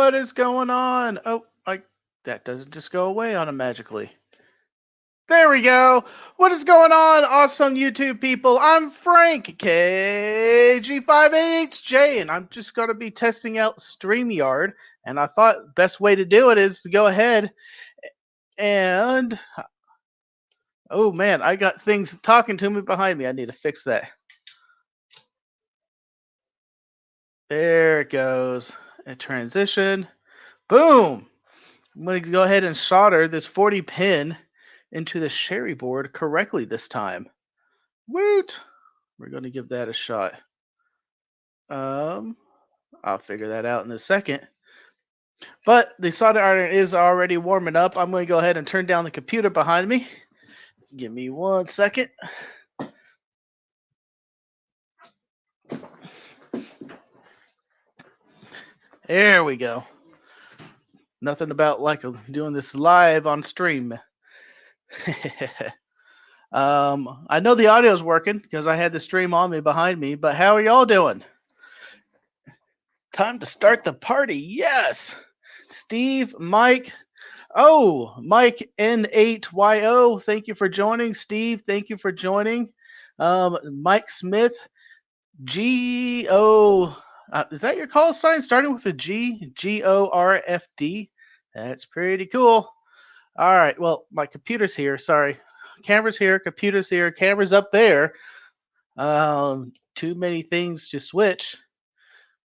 What is going on? Oh, that doesn't just go away automatically. There we go. What is going on, awesome YouTube people? I'm Frank KG5AHJ, and I'm just going to be testing out StreamYard. And I thought best way to do it is to go ahead and oh man, I got things talking to me behind me. I need to fix that. There it goes. A transition. Boom. I'm going to go ahead and solder this 40 pin into the Shari board correctly this time. Woot! We're going to give that a shot. I'll figure that out in a second. But the solder iron is already warming up. I'm going to go ahead and turn down the computer behind me. Give me 1 second. There we go. Nothing about like doing this live on stream. I know the audio is working because I had the stream on me behind me, but how are y'all doing? Time to start the party. Yes. Steve, Mike. Oh, Mike N8YO. Thank you for joining. Steve, thank you for joining. Mike Smith. G-O. Is that your call sign starting with a G? G-O-R-F-D? That's pretty cool. All right. Well, my computer's here. Sorry. Camera's here. Computer's here. Camera's up there. Too many things to switch.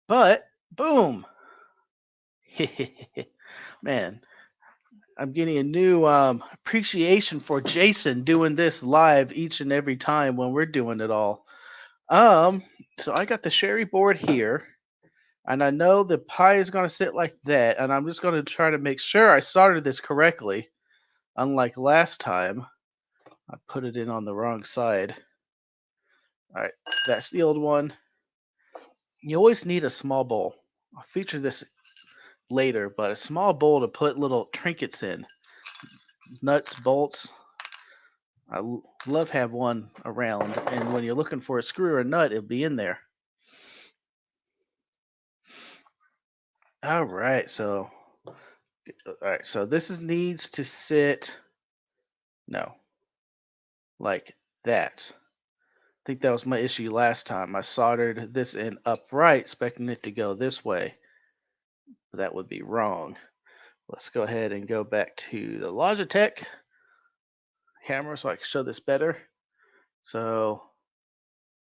But, boom. Man, I'm getting a new appreciation for Jason doing this live each and every time when we're doing it all. So I got the Shari board here, and I know the pie is going to sit like that, and I'm just going to try to make sure I soldered this correctly. Unlike last time, I put it in on the wrong side. All right, that's the old one. You always need a small bowl. I'll feature this later, but a small bowl to put little trinkets in. Nuts, bolts. I love have one around, and when you're looking for a screw or a nut, it'll be in there. All right, so this needs to sit like that. I think that was my issue last time. I soldered this in upright, expecting it to go this way. But that would be wrong. Let's go ahead and go back to the Logitech camera so I can show this better. So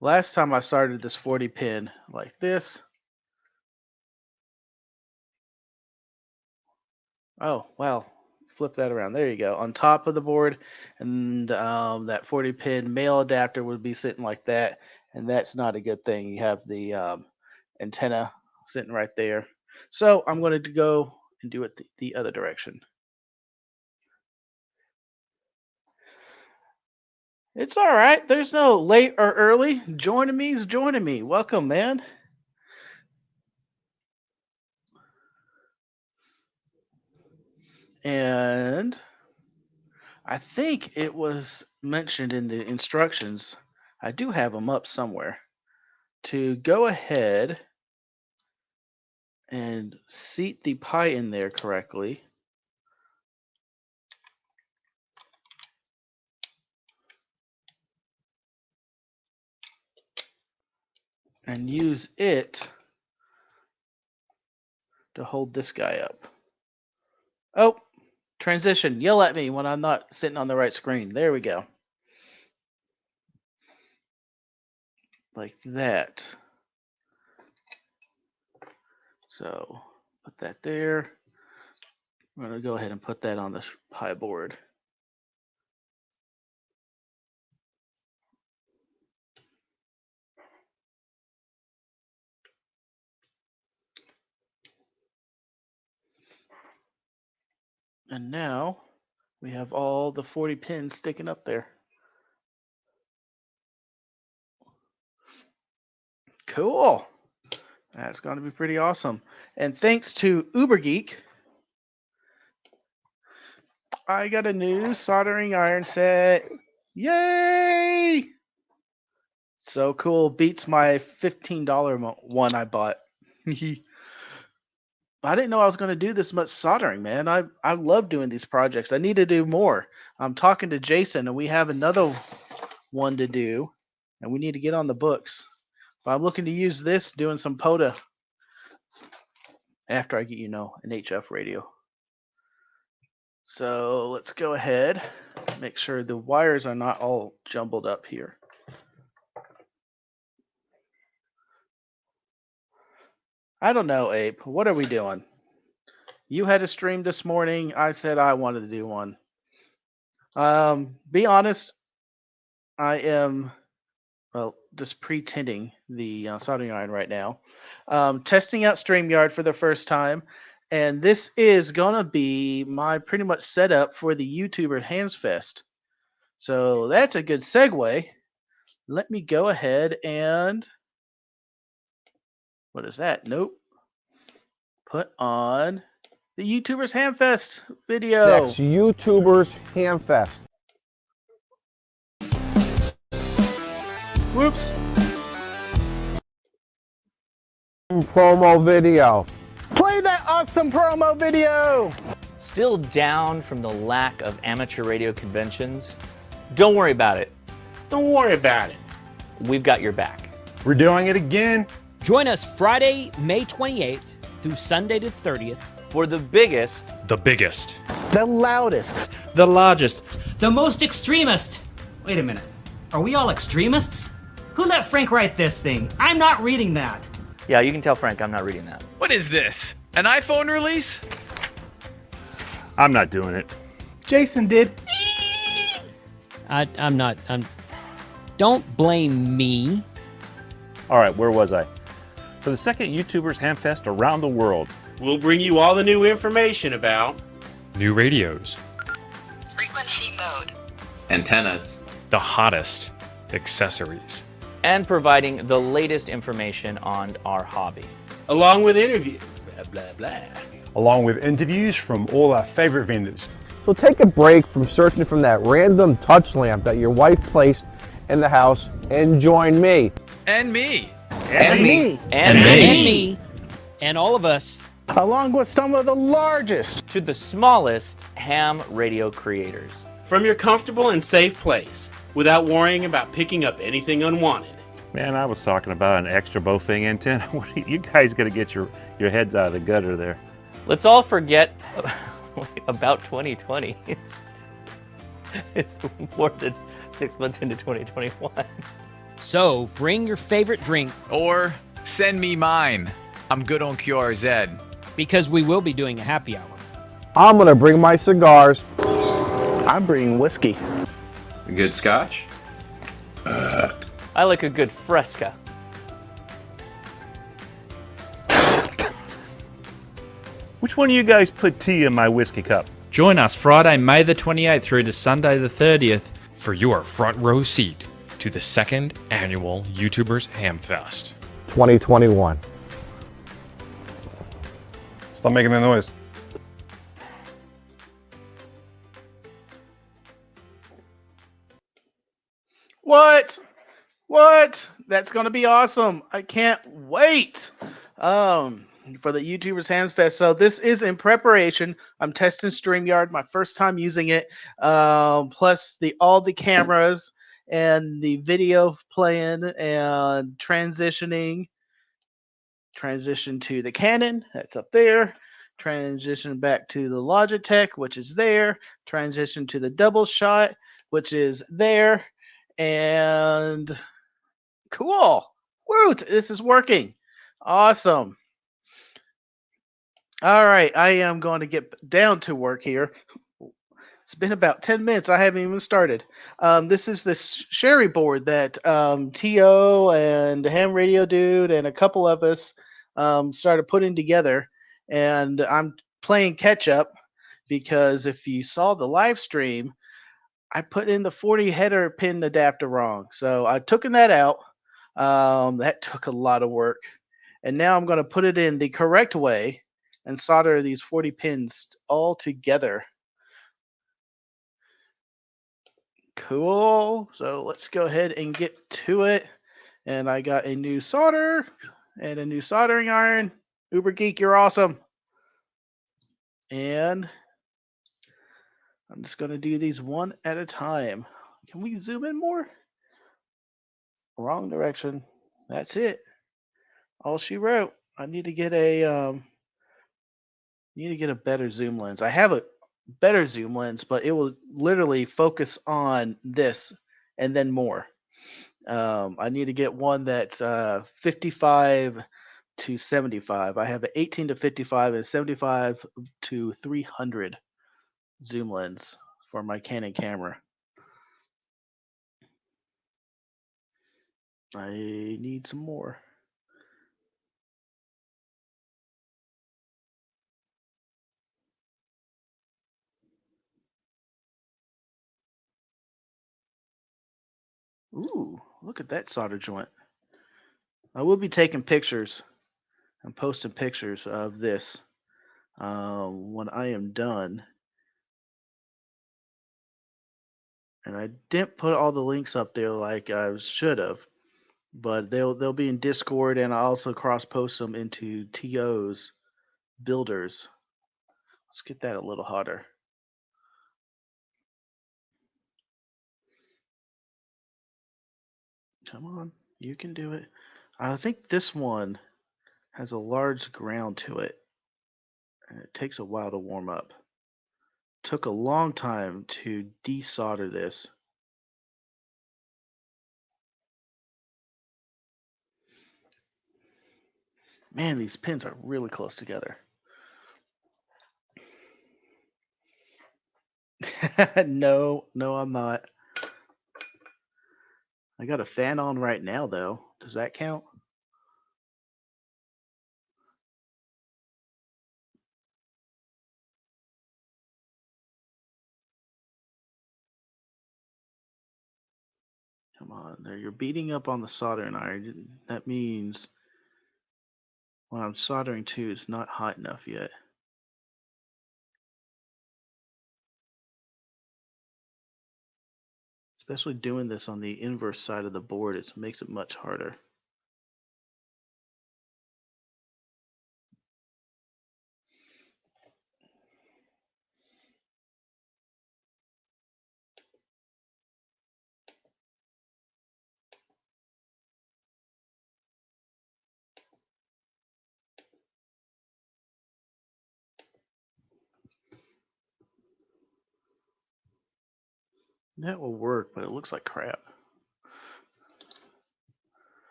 last time I soldered this 40 pin like this. Oh, wow. Flip that around. There you go. On top of the board, and that 40 pin male adapter would be sitting like that, and that's not a good thing. You have the antenna sitting right there. So I'm going to go and do it the other direction. It's all right. There's no late or early. Joining me is joining me. Welcome, man. And I think it was mentioned in the instructions. I do have them up somewhere to go ahead and seat the pie in there correctly. And use it to hold this guy up. Oh, transition. Yell at me when I'm not sitting on the right screen. There we go. Like that. So put that there. I'm going to go ahead and put that on the pie board. And now we have all the 40 pins sticking up there. Cool. That's going to be pretty awesome. And thanks to UberGeek, I got a new soldering iron set. Yay! So cool. Beats my $15 one I bought. I didn't know I was going to do this much soldering, man. I love doing these projects. I need to do more. I'm talking to Jason, and we have another one to do, and we need to get on the books. But I'm looking to use this doing some POTA after I get an HF radio. So let's go ahead, make sure the wires are not all jumbled up here. I don't know, Abe. What are we doing? You had a stream this morning. I said I wanted to do one. Be honest, I am, well, just pretending the soldering iron right now. Testing out StreamYard for the first time. And this is going to be my pretty much setup for the YouTuber Hands Fest. So that's a good segue. Let me go ahead and, what is that? Nope. Put on the YouTubers Hamfest video. Next, YouTubers Hamfest. Whoops. Promo video. Play that awesome promo video. Still down from the lack of amateur radio conventions? Don't worry about it. Don't worry about it. We've got your back. We're doing it again. Join us Friday, May 28th through Sunday the 30th for the biggest, The loudest, The largest. The most extremist. Wait a minute. Are we all extremists? Who let Frank write this thing? I'm not reading that. Yeah, you can tell Frank I'm not reading that. What is this? An iPhone release? I'm not doing it. Jason did. I'm not. Don't blame me. All right, where was I? For the second YouTubers Hamfest around the world. We'll bring you all the new information about New radios. Frequency mode. Antennas. The hottest accessories. And providing the latest information on our hobby. along with interviews. Blah, blah, blah. Along with interviews from all our favorite vendors. So take a break from searching from that random touch lamp that your wife placed in the house and join me. And me. And me. And me. And all of us. Along with some of the largest. To the smallest ham radio creators. From your comfortable and safe place, without worrying about picking up anything unwanted. Man, I was talking about an extra Bofang antenna. You guys got to get your heads out of the gutter there. Let's all forget about 2020. It's more than 6 months into 2021. So bring your favorite drink. Or send me mine. I'm good on QRZ. Because we will be doing a happy hour. I'm going to bring my cigars. I'm bringing whiskey. A good scotch? I like a good fresca. Which one of you guys put tea in my whiskey cup? Join us Friday, May the 28th through to Sunday the 30th for your front row seat to the second annual YouTubers Hamfest 2021. Stop making that noise. What? That's going to be awesome. I can't wait. For the YouTubers Hands Fest. So this is in preparation. I'm testing StreamYard, my first time using it. Plus all the cameras and the video playing and transitioning. Transition to the Canon, that's up there. Transition back to the Logitech, which is there. Transition to the double shot, which is there. And cool. Woot! This is working. Awesome. All right, I am going to get down to work here. It's been about 10 minutes. I haven't even started. This is the Shari board that T.O. and Ham Radio Dude and a couple of us started putting together. And I'm playing catch up because if you saw the live stream, I put in the 40 header pin adapter wrong. So I took that out. That took a lot of work. And now I'm going to put it in the correct way and solder these 40 pins all together. Cool. So let's go ahead and get to it. And I got a new solder and a new soldering iron. Uber Geek, you're awesome. And I'm just going to do these one at a time. Can we zoom in more? Wrong direction. That's it. All she wrote. I need to get a better zoom lens. I have a better zoom lens, but it will literally focus on this and then more. I need to get one that's 55 to 75. I have an 18 to 55 and 75 to 300 zoom lens for my Canon camera. I need some more. Ooh, look at that solder joint. I will be taking pictures and posting pictures of this when I am done. And I didn't put all the links up there like I should have, but they'll be in Discord, and I also cross post them into TO's builders. Let's get that a little hotter. Come on, you can do it. I think this one has a large ground to it, and it takes a while to warm up. Took a long time to desolder this. Man, these pins are really close together. No, I'm not. I got a fan on right now, though. Does that count? Come on, there. You're beating up on the soldering iron. That means what I'm soldering to is not hot enough yet. Especially doing this on the inverse side of the board, it makes it much harder. That will work, but it looks like crap.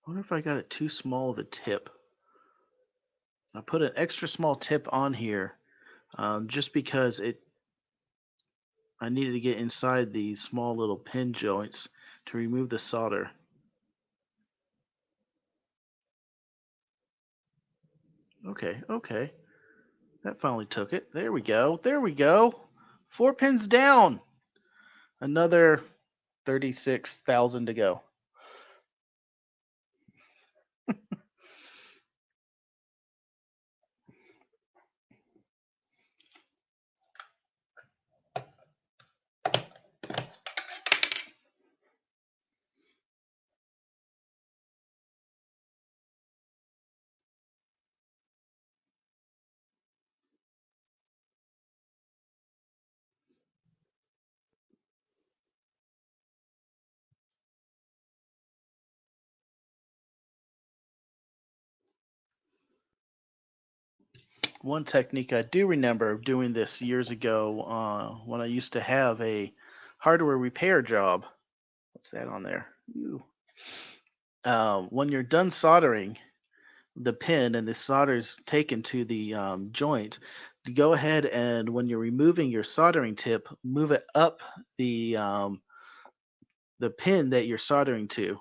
I wonder if I got it too small of a tip. I put an extra small tip on here just because I needed to get inside these small little pin joints to remove the solder. Okay. That finally took it. There we go. 4 pins down. Another 36,000 to go. One technique I do remember doing this years ago when I used to have a hardware repair job. What's that on there? When you're done soldering the pin and the solder is taken to the joint, go ahead and when you're removing your soldering tip, move it up the pin that you're soldering to,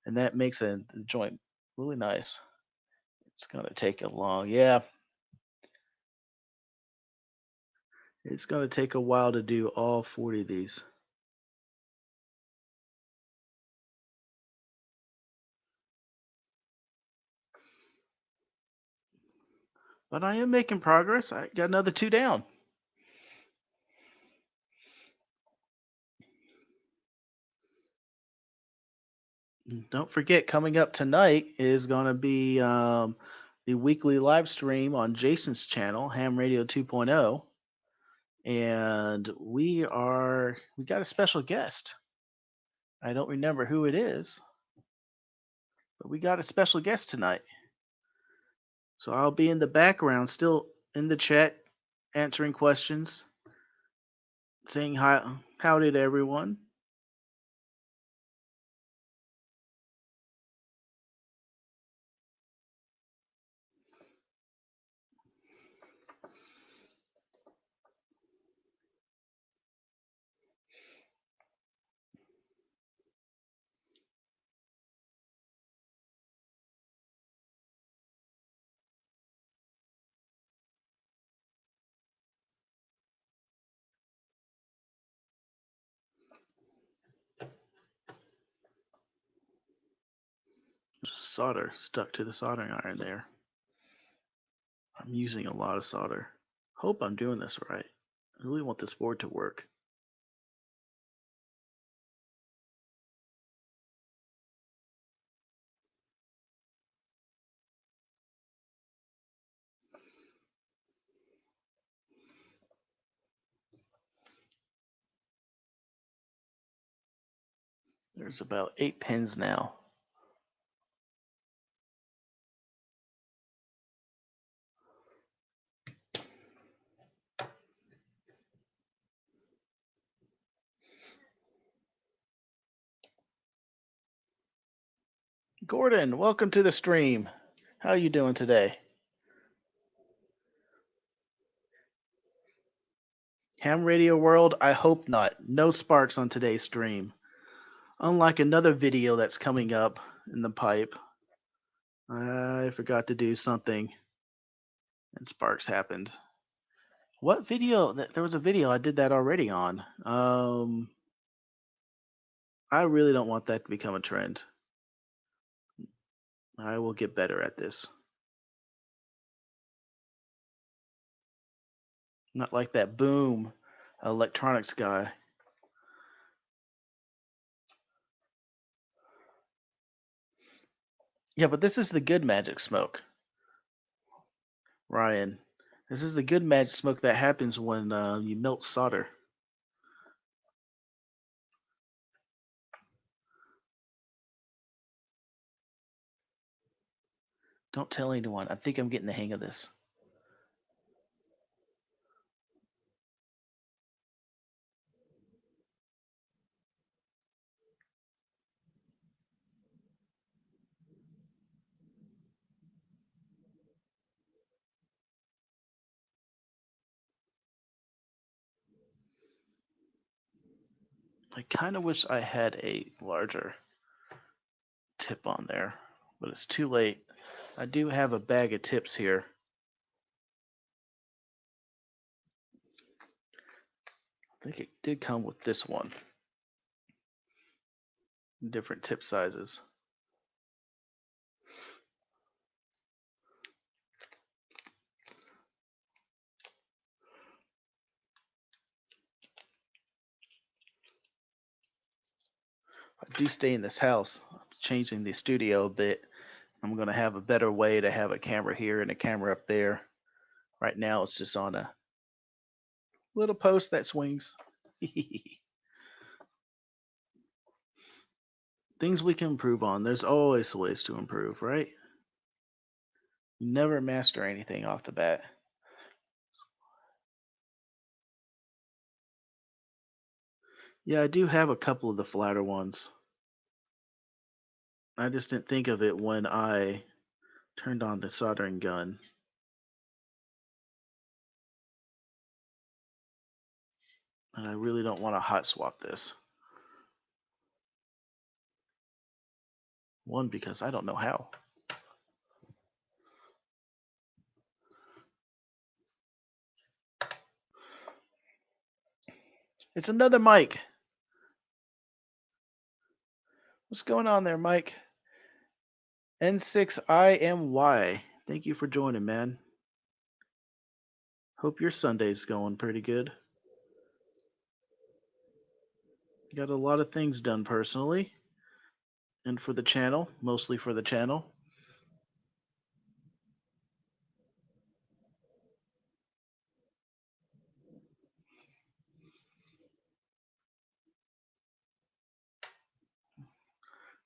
and that makes the joint really nice. It's gonna take a long, yeah. It's going to take a while to do all 40 of these. But I am making progress. I got another 2 down. Don't forget, coming up tonight is going to be the weekly live stream on Jason's channel, Ham Radio 2.0. And we got a special guest. I don't remember who it is, but we got a special guest tonight. So I'll be in the background, still in the chat, answering questions, saying how did everyone. Solder stuck to the soldering iron there. I'm using a lot of solder. Hope I'm doing this right. I really want this board to work. There's about 8 pins now. Gordon, welcome to the stream. How are you doing today? Ham Radio World, I hope not. No sparks on today's stream. Unlike another video that's coming up in the pipe, I forgot to do something and sparks happened. What video? There was a video I did that already on. I really don't want that to become a trend. I will get better at this. Not like that Boom electronics guy. Yeah, but this is the good magic smoke, Ryan. This is the good magic smoke that happens when you melt solder. Don't tell anyone. I think I'm getting the hang of this. I kind of wish I had a larger tip on there, but it's too late. I do have a bag of tips here. I think it did come with this one. Different tip sizes. I do stay in this house. I'm changing the studio a bit. I'm going to have a better way to have a camera here and a camera up there. Right now it's just on a little post that swings. Things we can improve on. There's always ways to improve, right? Never master anything off the bat. Yeah, I do have a couple of the flatter ones. I just didn't think of it when I turned on the soldering gun. And I really don't want to hot swap this. One, because I don't know how. It's another Mike. What's going on there, Mike? N6IMY. Thank you for joining, man. Hope your Sunday's going pretty good. Got a lot of things done personally and for the channel, mostly for the channel.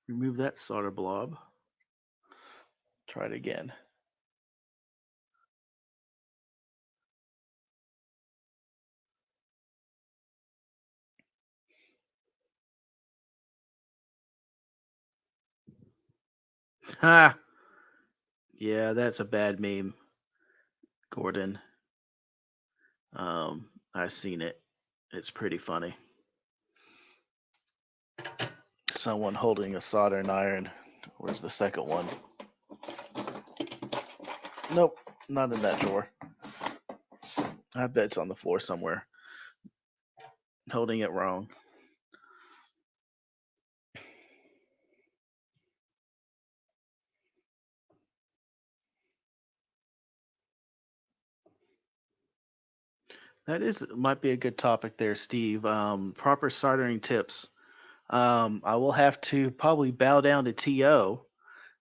Remove that solder blob. Try it again. Ha! Yeah, that's a bad meme, Gordon. I've seen it. It's pretty funny. Someone holding a soldering iron. Where's the second one? Nope, not in that drawer. I bet it's on the floor somewhere. Holding it wrong. Might be a good topic there, Steve. Proper soldering tips. I will have to probably bow down to TO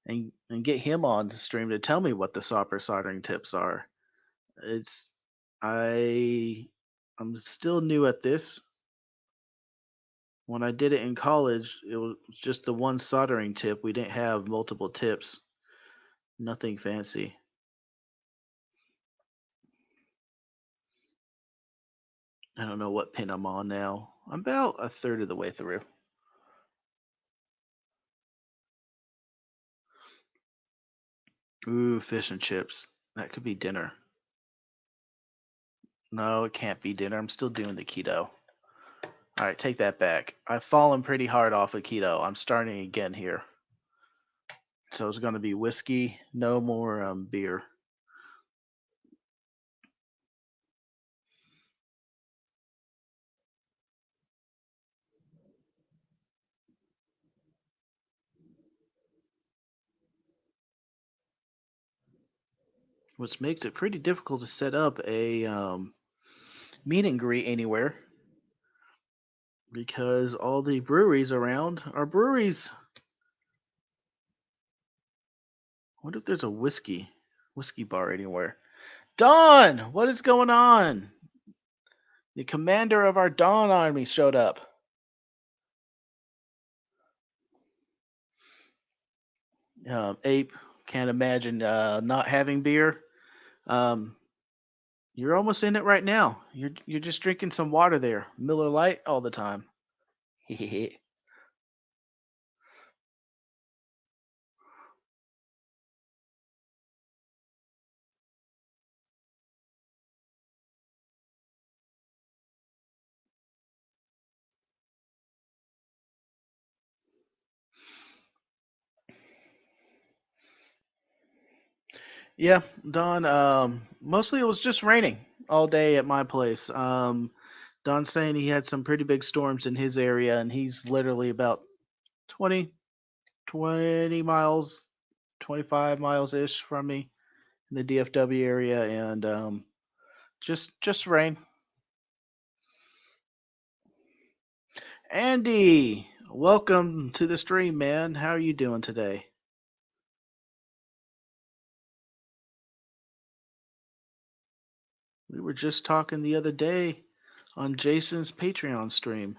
and get him on the stream to tell me what the proper soldering tips are. I'm still new at this. When I did it in college, it was just the one soldering tip. We didn't have multiple tips. Nothing fancy. I don't know what pin I'm on now. I'm about a third of the way through. Ooh, fish and chips. That could be dinner. No, it can't be dinner. I'm still doing the keto. All right, take that back. I've fallen pretty hard off of keto. I'm starting again here. So it's going to be whiskey, no more beer. Which makes it pretty difficult to set up a meet and greet anywhere because all the breweries around are breweries. What if there's a whiskey bar anywhere? Dawn, what is going on? The commander of our Dawn army showed up. Ape, can't imagine not having beer. You're almost in it right now. You're just drinking some water there, Miller Lite all the time. Yeah, Don. Mostly it was just raining all day at my place. Don's saying he had some pretty big storms in his area, and he's literally about 20 miles, 25 miles ish from me in the DFW area, and just rain. Andy, welcome to the stream, man. How are you doing today? We were just talking the other day on Jason's Patreon stream.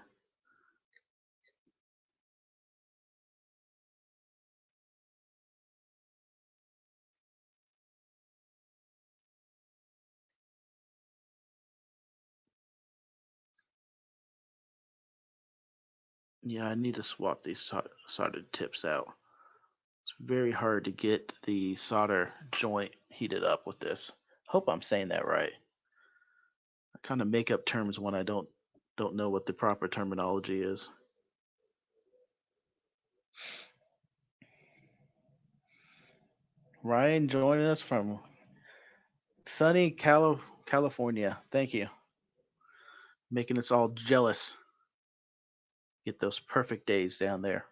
Yeah, I need to swap these soldered tips out. It's very hard to get the solder joint heated up with this. Hope I'm saying that right. I kind of make up terms when I don't know what the proper terminology is. Ryan joining us from sunny California. Thank you. making us all jealous. Get those perfect days down there.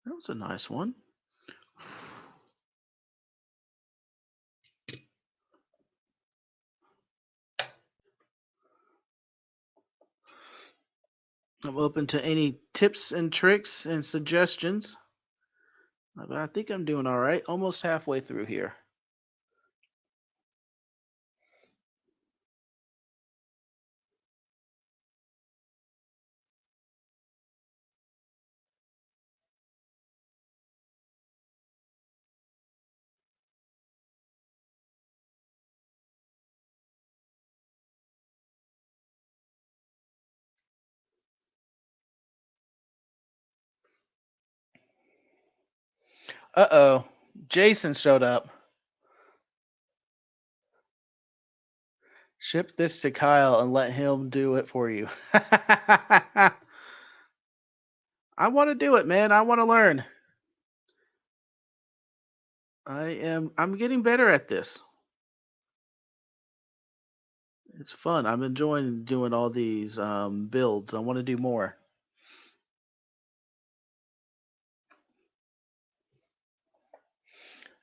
That was a nice one. I'm open to any tips and tricks and suggestions. But I think I'm doing all right. Almost halfway through here. Uh-oh. Jason showed up. Ship this to Kyle and let him do it for you. I want to do it, man. I want to learn. I'm getting better at this. It's fun. I'm enjoying doing all these builds. I want to do more.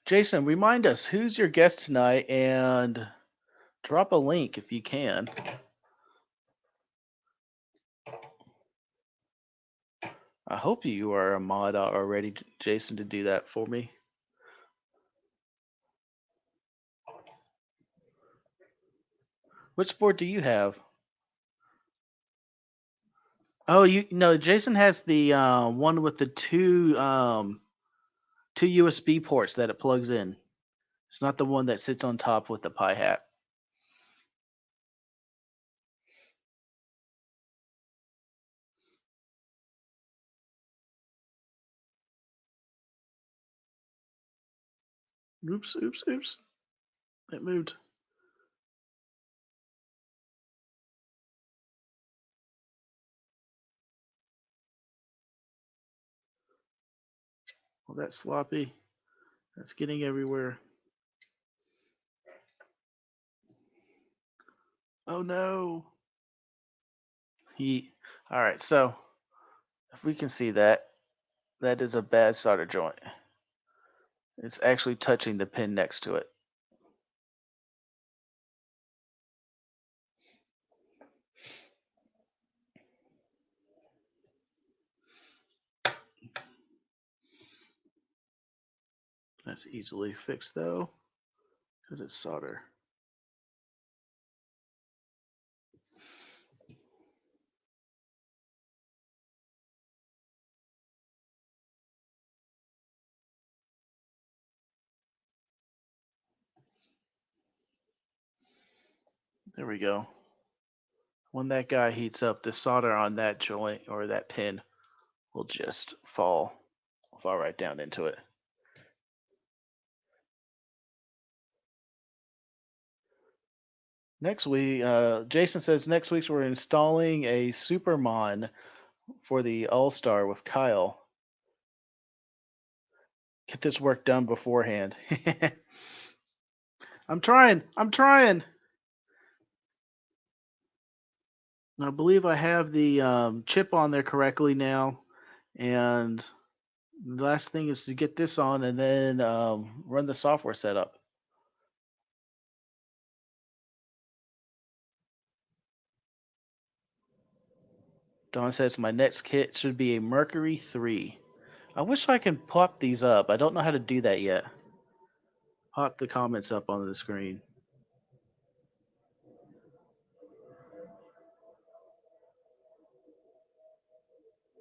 Jason, remind us who's your guest tonight and drop a link if you can. I hope you are a mod already, Jason, to do that for me. Which board do you have? Oh, Jason has the one with the two USB ports that it plugs in. It's not the one that sits on top with the pi hat. Oops. It moved. Well, that's sloppy. That's getting everywhere. Oh no. All right, so if we can see that, that is a bad solder joint. It's actually touching the pin next to it. That's easily fixed though, because it's solder. There we go. When that guy heats up, the solder on that joint or that pin will just fall right down into it. Next week, Jason says next week we're installing a Supermon for the All-Star with Kyle. Get this work done beforehand. I'm trying. I believe I have the chip on there correctly now, and the last thing is to get this on and then run the software setup. Don says my next kit should be a Mercury 3. I wish I could pop these up. I don't know how to do that yet. Pop the comments up on the screen.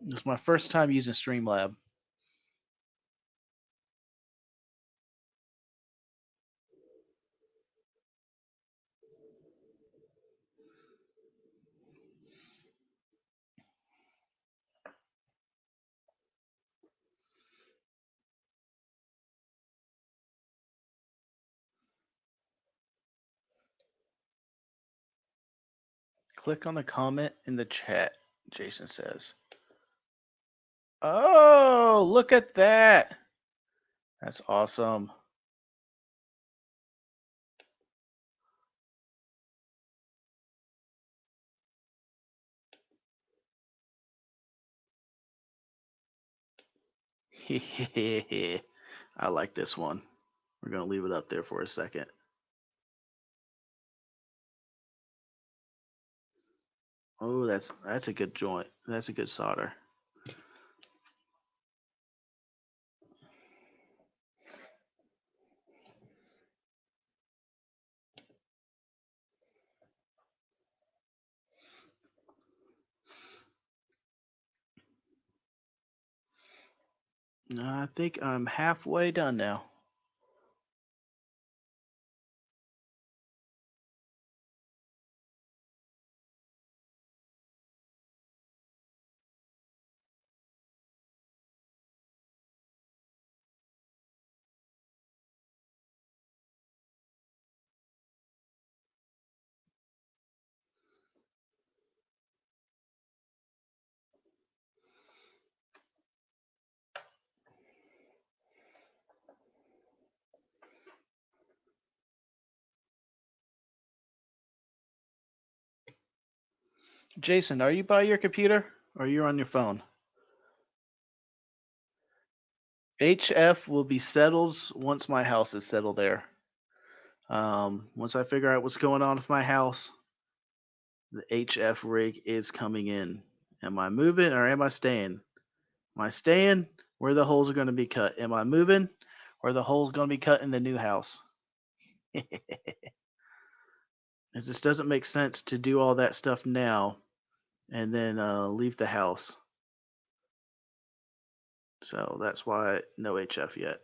It's my first time using Streamlab. Click on the comment in the chat, Jason says. Oh, look at that. That's awesome. I like this one. We're going to leave it up there for a second. Oh, that's a good joint. That's a good solder. I think I'm halfway done now. Jason, are you by your computer or are you on your phone? HF will be settled once my house is settled there. Once I figure out what's going on with my house, the HF rig is coming in. Am I moving or am I staying? Am I staying where the holes are going to be cut? Am I moving where the holes going to be cut in the new house? It just doesn't make sense to do all that stuff now and then leave the house. So that's why no HF yet.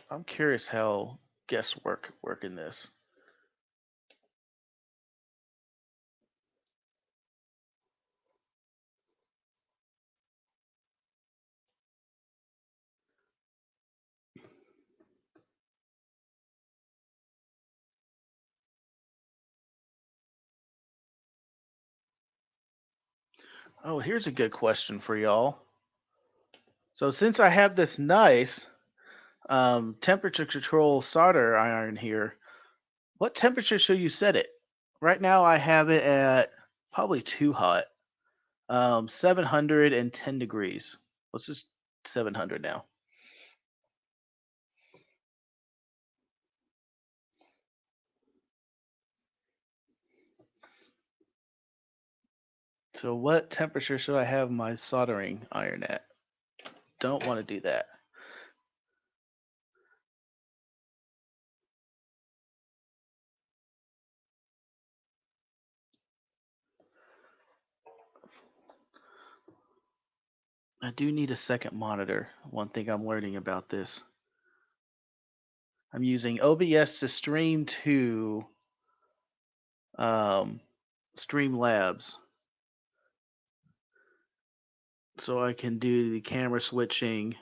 I'm curious how guests work in this. Oh, here's a good question for y'all. So since I have this nice temperature control solder iron here, what temperature should you set it? Right now I have it at probably too hot. 710 degrees. Let's just 700 now. So what temperature should I have my soldering iron at? Don't want to do that. I do need a second monitor. One thing I'm learning about this. I'm using OBS to stream to Streamlabs. So I can do the camera switching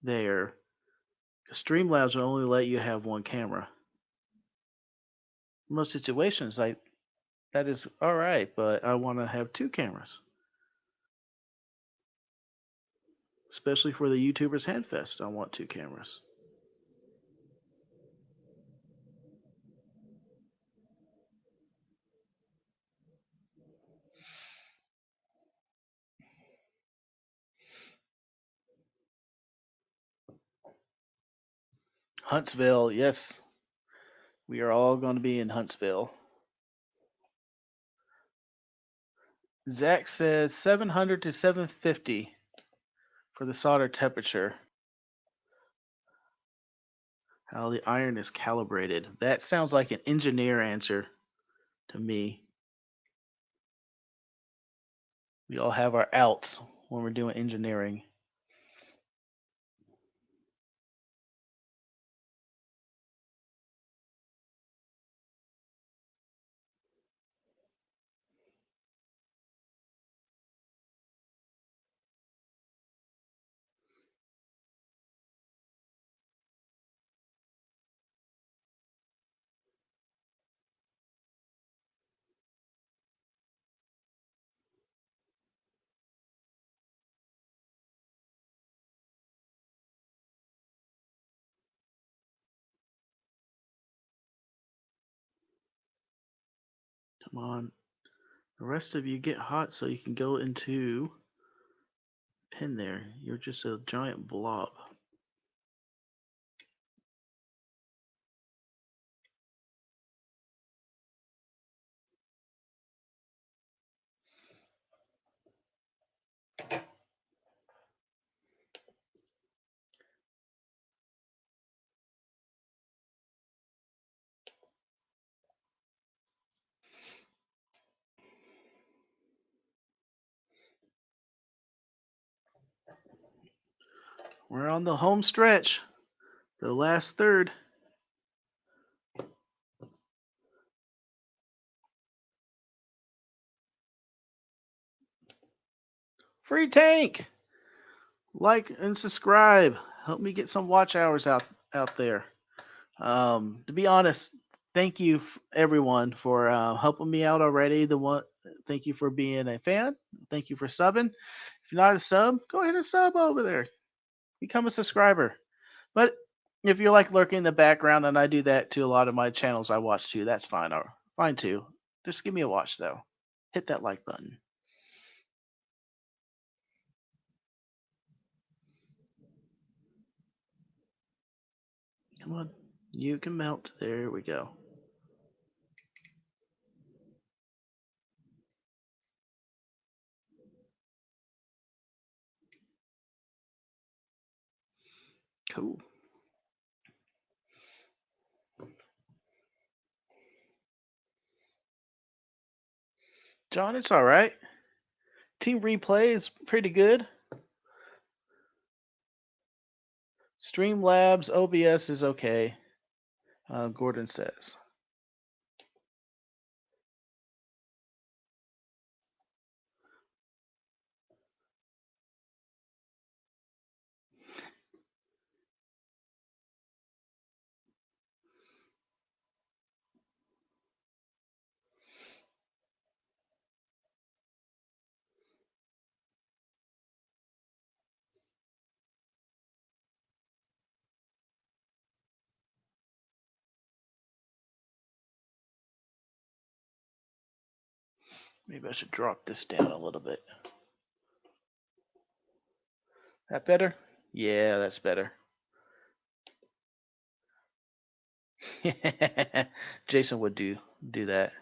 there. Streamlabs will only let you have one camera. In most situations, that is all right, but I want to have two cameras. Especially for the YouTubers Handfest, I want two cameras. Huntsville, yes. We are all going to be in Huntsville. Zach says 700 to 750 for the solder temperature. How the iron is calibrated. That sounds like an engineer answer to me. We all have our outs when we're doing engineering. Come on. The rest of you get hot so you can go into pin there. You're just a giant blob. We're on the home stretch. The last third. Free tank. Like and subscribe. Help me get some watch hours out there. To be honest, thank you everyone for helping me out already. Thank you for being a fan. Thank you for subbing. If you're not a sub, go ahead and sub over there. Become a subscriber. But if you like lurking in the background, and I do that to a lot of my channels I watch too, that's fine. Or fine too. Just give me a watch though. Hit that like button. Come on. You can melt. There we go. Cool. John, it's all right. Team replay is pretty good. Streamlabs OBS is okay. Gordon says. Maybe I should drop this down a little bit. That better? Yeah, that's better. Jason would do that.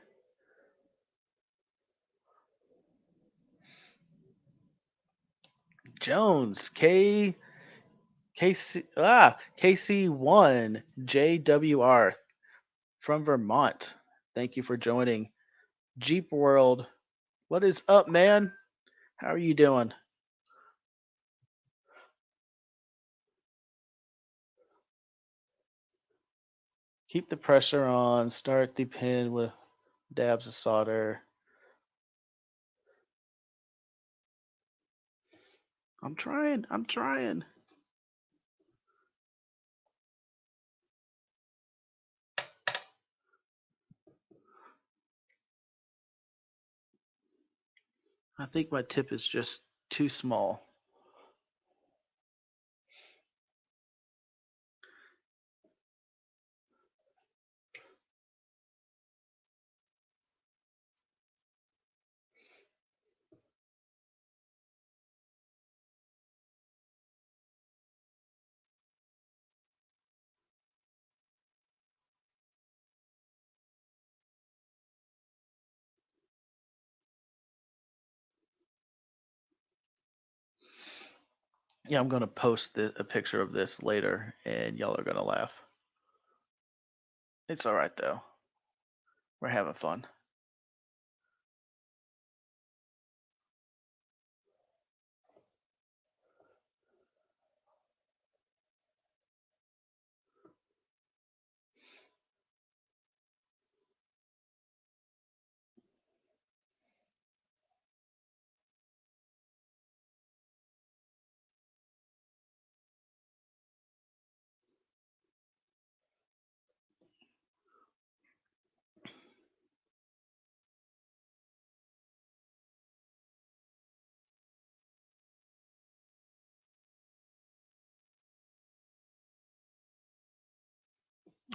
Jones, KC1 JWR from Vermont. Thank you for joining. Jeep World, what is up, man? How are you doing? Keep the pressure on. Start the pin with dabs of solder. I'm trying. I think my tip is just too small. Yeah, I'm gonna post a picture of this later, and y'all are gonna laugh. It's all right though. We're having fun.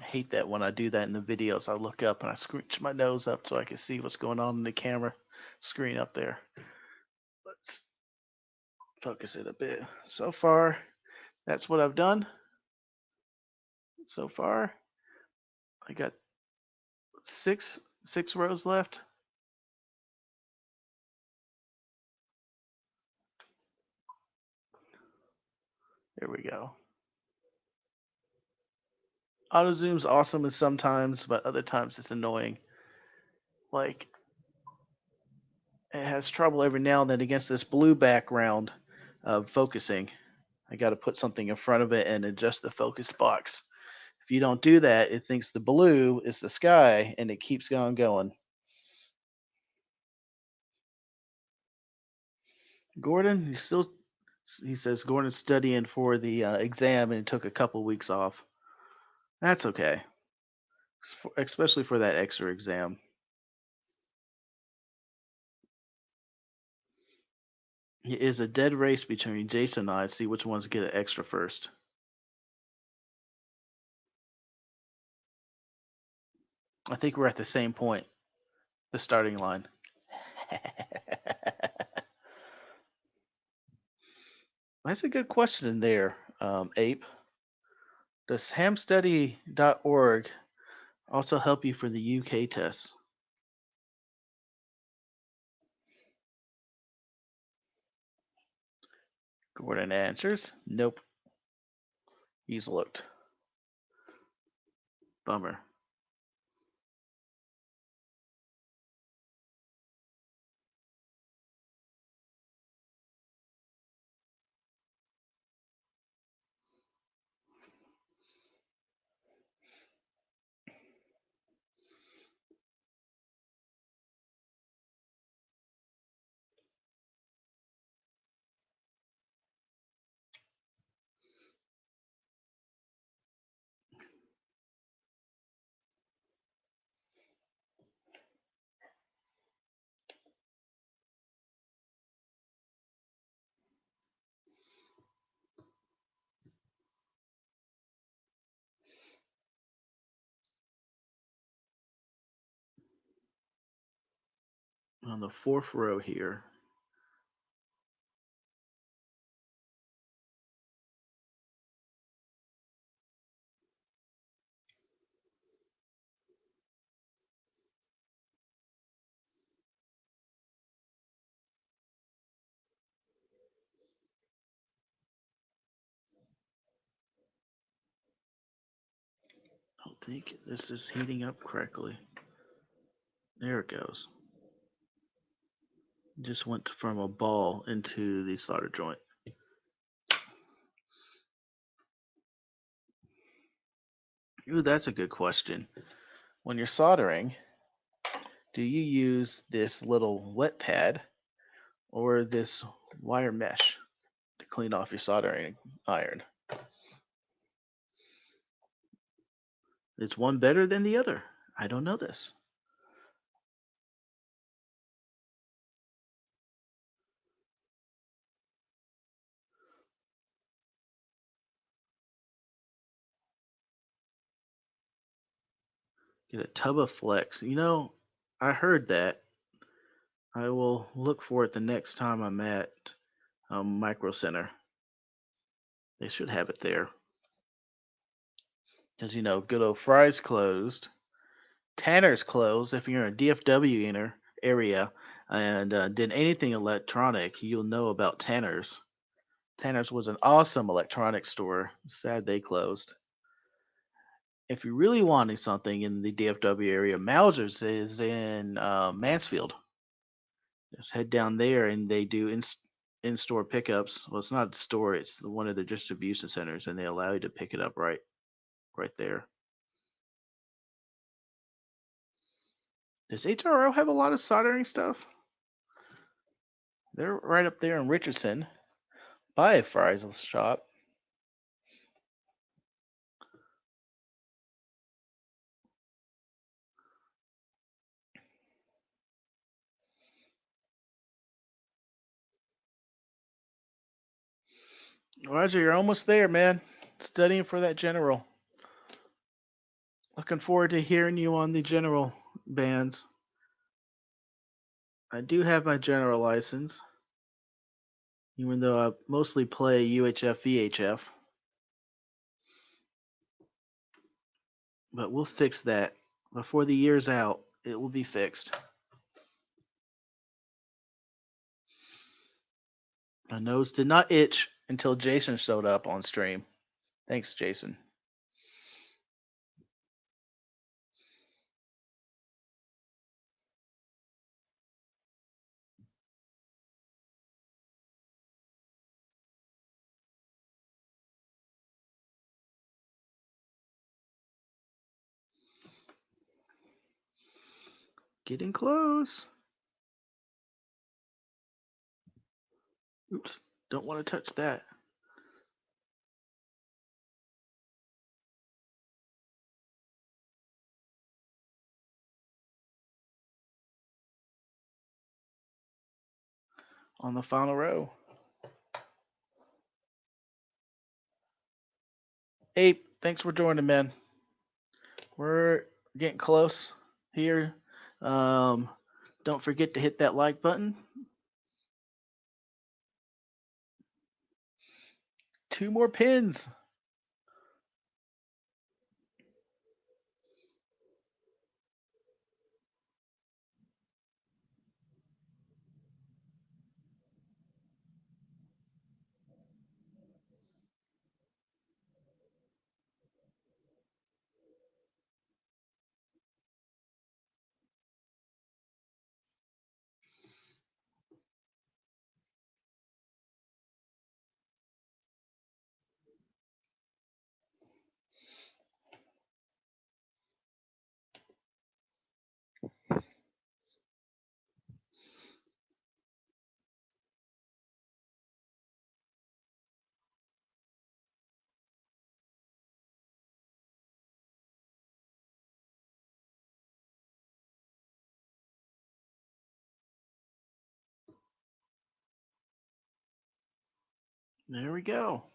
hate that when I do that in the videos. I look up and I scrunch my nose up so I can see what's going on in the camera screen up there. Let's focus it a bit. So far, that's what I've done. So far, I got six rows left. There we go. Auto zoom's awesome and sometimes, but other times it's annoying. Like, it has trouble every now and then against this blue background of focusing. I got to put something in front of it and adjust the focus box. If you don't do that, it thinks the blue is the sky and it keeps on going. Gordon, he says Gordon's studying for the exam and took a couple weeks off. That's okay, especially for that extra exam. It is a dead race between Jason and I to see which ones get an extra first. I think we're at the same point, the starting line. That's a good question in there, Ape. Does hamstudy.org also help you for the UK tests? Gordon answers, nope. He's looked. Bummer. On the fourth row here, I don't think this is heating up correctly. There it goes. Just went from a ball into the solder joint. Ooh, that's a good question. When you're soldering, do you use this little wet pad or this wire mesh to clean off your soldering iron? Is one better than the other? I don't know this. Get a tub of flex. You know, I heard that. I will look for it the next time I'm at Micro Center. They should have it there. Because, you know, good old Fry's closed. Tanner's closed. If you're in a DFW area and did anything electronic, you'll know about Tanner's. Tanner's was an awesome electronics store. Sad they closed. If you're really wanting something in the DFW area, Mauser's is in Mansfield. Just head down there and they do in-store pickups. Well, it's not a store; it's one of their distribution centers, and they allow you to pick it up right there. Does HRO have a lot of soldering stuff? They're right up there in Richardson, by Fry's shop. Roger, you're almost there, man. Studying for that general. Looking forward to hearing you on the general bands. I do have my general license, even though I mostly play UHF, VHF. But we'll fix that. Before the year's out, it will be fixed. My nose did not itch until Jason showed up on stream. Thanks, Jason. Getting close. Oops, don't want to touch that. On the final row. Ape, thanks for joining, man. We're getting close here. Don't forget to hit that like button. 2 more pins. There we go.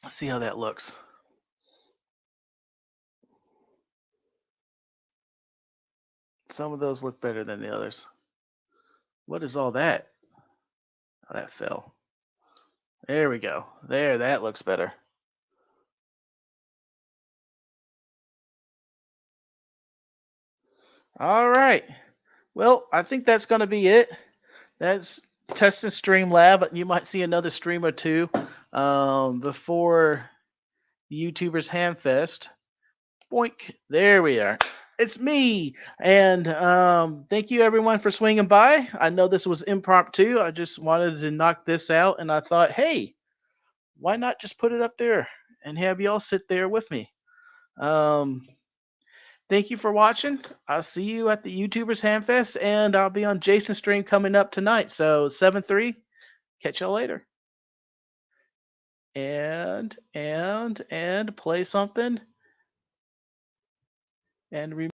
Let's see how that looks. Some of those look better than the others. What is all that? Oh, that fell. There we go. There, that looks better. All right. Well, I think that's going to be it. That's Test and Stream Lab. You might see another stream or two before the YouTubers Hamfest. Boink. There we are. It's me. And thank you, everyone, for swinging by. I know this was impromptu. I just wanted to knock this out. And I thought, hey, why not just put it up there and have y'all sit there with me? Thank you for watching. I'll see you at the YouTubers Hamfest, and I'll be on Jason's stream coming up tonight. So 7-3. Catch y'all later. And play something. And